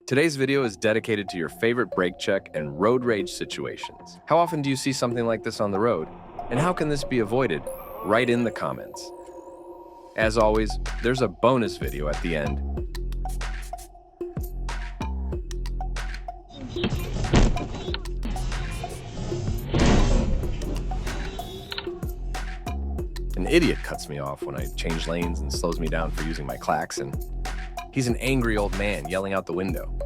Today's video is dedicated to your favorite brake check and road rage situations. How often do you see something like this on the road? And how can this be avoided? Write in the comments. As always, there's a bonus video at the end. An idiot cuts me off when I change lanes and slows me down for using my klaxon. He's an angry old man yelling out the window.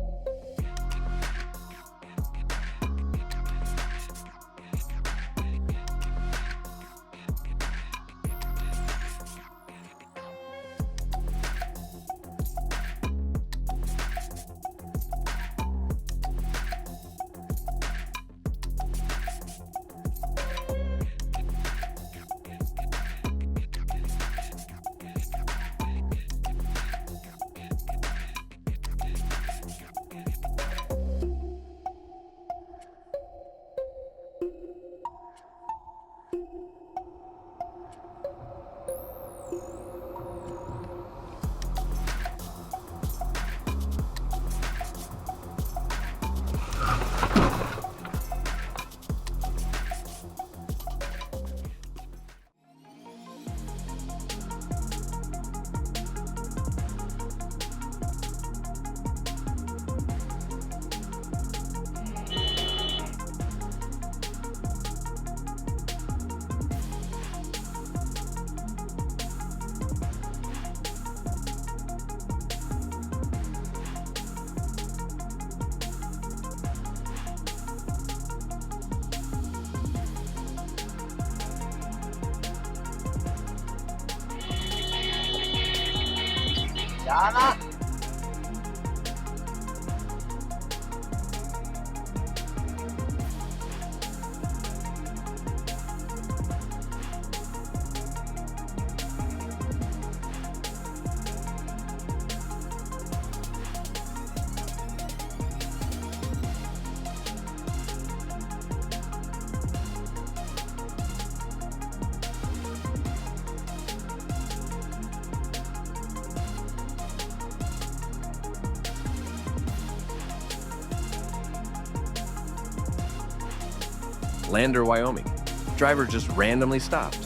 Lander, Wyoming. Driver just randomly stopped.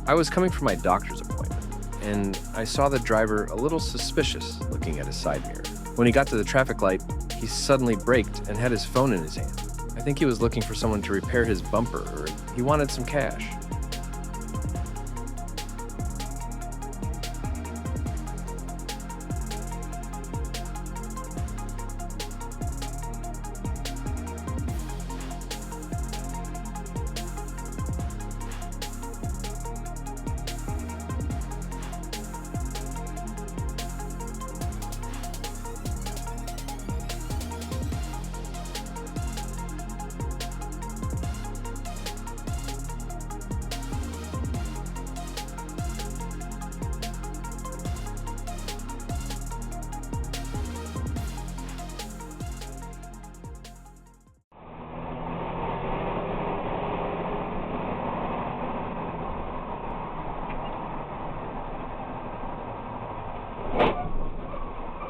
I was coming from my doctor's appointment, and I saw the driver a little suspicious looking at his side mirror. When he got to the traffic light, he suddenly braked and had his phone in his hand. I think he was looking for someone to repair his bumper, or he wanted some cash.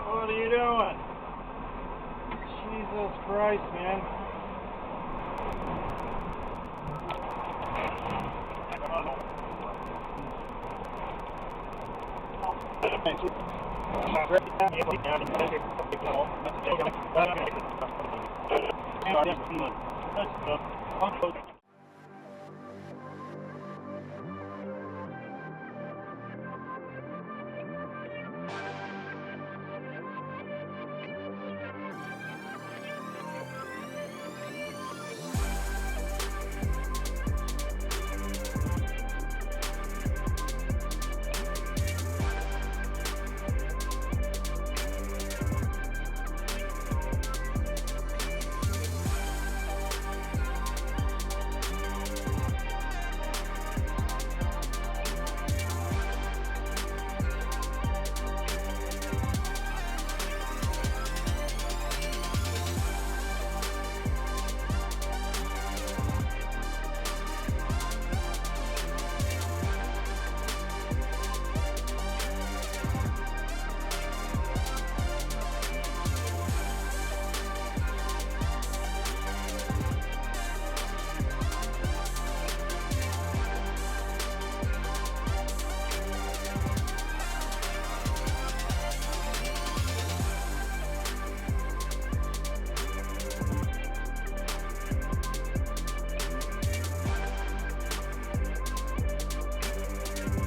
What are you doing? Jesus Christ, man.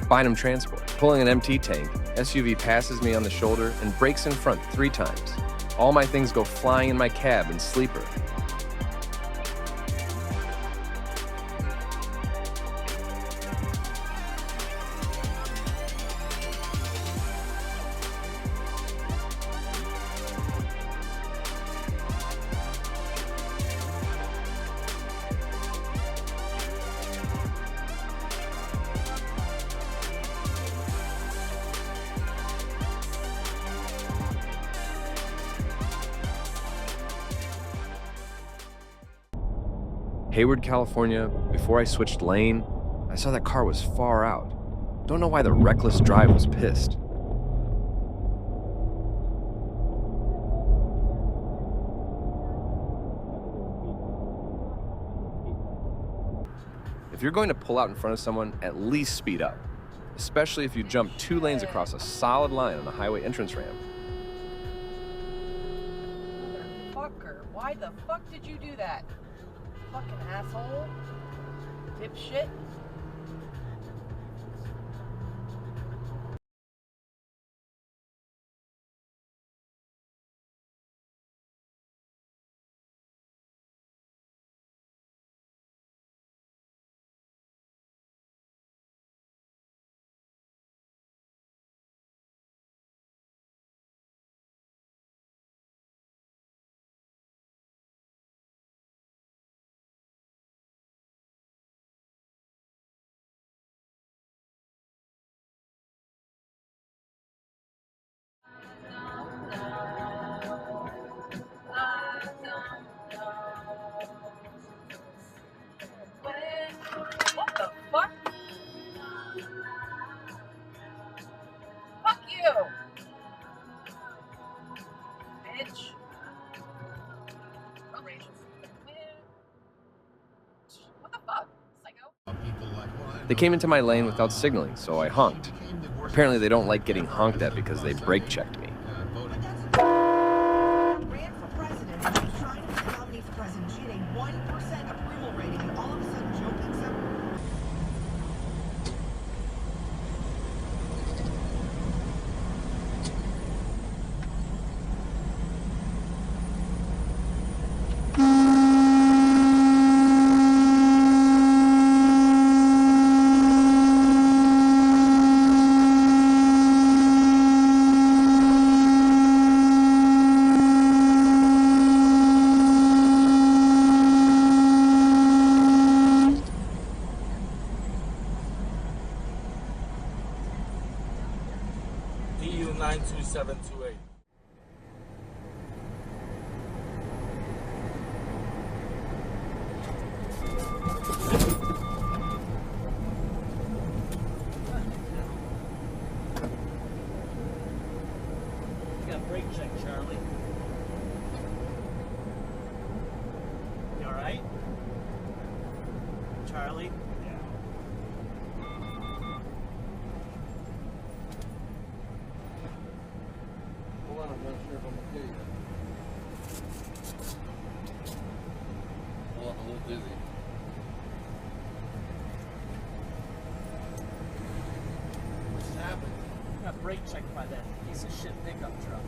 Bynum Transport. Pulling an empty tank, SUV passes me on the shoulder and brakes in front 3 times. All my things go flying in my cab and sleeper. Hayward, California, before I switched lane, I saw that car was far out. Don't know why the reckless drive was pissed. If you're going to pull out in front of someone, at least speed up, especially if you jump 2 lanes across a solid line on a highway entrance ramp. Motherfucker, why the fuck did you do that? Fucking asshole. Dipshit. What the fuck? Fuck you! Bitch. Outrageous. What the fuck? Psycho? They came into my lane without signaling, so I honked. Apparently they don't like getting honked at because they brake checked me. Ran for president and was trying to be nominated for president. She had a 1% approval rating, and all of a sudden Joe picks up. DU 92728. You got brake check, Charlie. You alright? Charlie? Yeah. Hold on, I'm not sure if I'm okay yet. Hold on, I'm a little dizzy. What's happened? Got brake checked by that piece of shit pickup truck.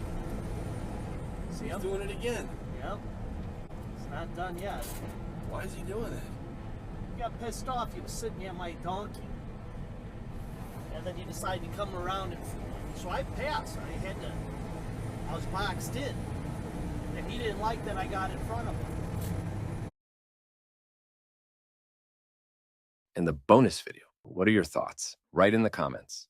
See He's him? doing it again. Yep. It's not done yet. Why is he doing it? You got pissed off. You was sitting near my donkey. And then you decided to come around and so I passed. I was boxed in. And he didn't like that I got in front of him. And the bonus video, what are your thoughts? Write in the comments.